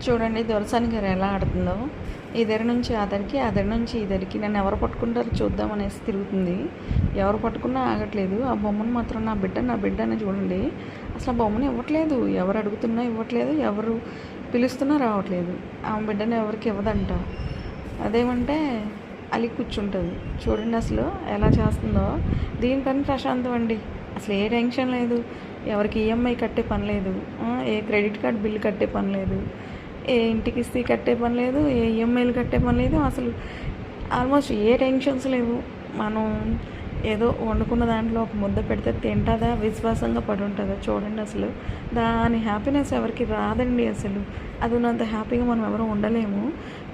చూడండి దొరసాని గారు ఎలా ఆడుతుందో. ఇద్దరి నుంచి అదరికి, అదరి నుంచి ఇద్దరికి. నన్ను ఎవరు పట్టుకుంటారో చూద్దాం అనేసి తిరుగుతుంది. ఎవరు పట్టుకున్నా ఆగట్లేదు. ఆ బొమ్మను మాత్రం నా బిడ్డ నా బిడ్డ అని చూడండి. అసలు ఆ బొమ్మను ఇవ్వట్లేదు. ఎవరు అడుగుతున్నా ఇవ్వట్లేదు, ఎవరు పిలుస్తున్నా రావట్లేదు. ఆ బిడ్డను ఎవరికి ఇవ్వదంట. అదేమంటే అలి కూర్చుంటుంది. చూడండి అసలు ఎలా చేస్తుందో. దీనికన్నా ప్రశాంతం అండి. అసలు ఏ టెన్షన్ లేదు. ఎవరికి ఈఎంఐ కట్టే పని లేదు, ఏ క్రెడిట్ కార్డ్ బిల్లు కట్టే పని లేదు, ఏ ఇంటికి ఇస్తే కట్టే పని లేదు, ఏ ఈఎంఐలు కట్టే పని లేదు. అసలు ఆల్మోస్ట్ ఏ టెన్షన్స్ లేవు. మనం ఏదో వండుకున్న దాంట్లో ఒక ముద్ద పెడితే తింటుందా, విశ్వాసంగా పడి ఉంటుందా. చూడండి అసలు దాని హ్యాపీనెస్ ఎవరికి రాదండి. అసలు అది ఉన్నంత హ్యాపీగా మనం ఎవరు ఉండలేము.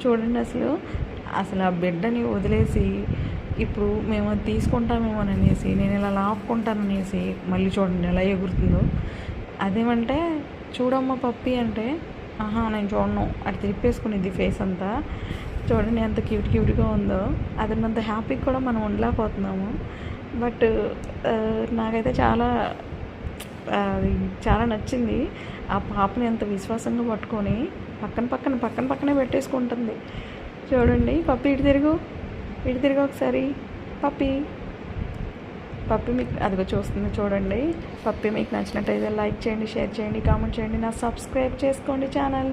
చూడండి అసలు అసలు ఆ బిడ్డని వదిలేసి ఇప్పుడు మేము అది తీసుకుంటామేమో అనేసి నేను ఇలా లాక్కుంటాననేసి మళ్ళీ చూడండి ఎలా ఎగురుతుందో. అదేమంటే చూడమ్మ పప్పి అంటే నేను చూడను, అటు తిప్పేసుకునేది ఫేస్ అంతా. చూడండి ఎంత క్యూట్గా ఉందో. అది ఉన్నంత హ్యాపీగా కూడా మనం ఉండలేకపోతున్నాము. బట్ నాకైతే అది చాలా నచ్చింది. ఆ పాపని ఎంత విశ్వాసంగా పట్టుకొని పక్కనే పెట్టేసుకుంటుంది. చూడండి పప్పి ఇటు తిరుగు ఒకసారి. పప్పి మీకు అదిగో చూస్తుంది చూడండి. పప్పి మీకు నచ్చినట్టయితే లైక్ చేయండి, షేర్ చేయండి, కామెంట్ చేయండి, సబ్స్క్రైబ్ చేసుకోండి ఛానల్.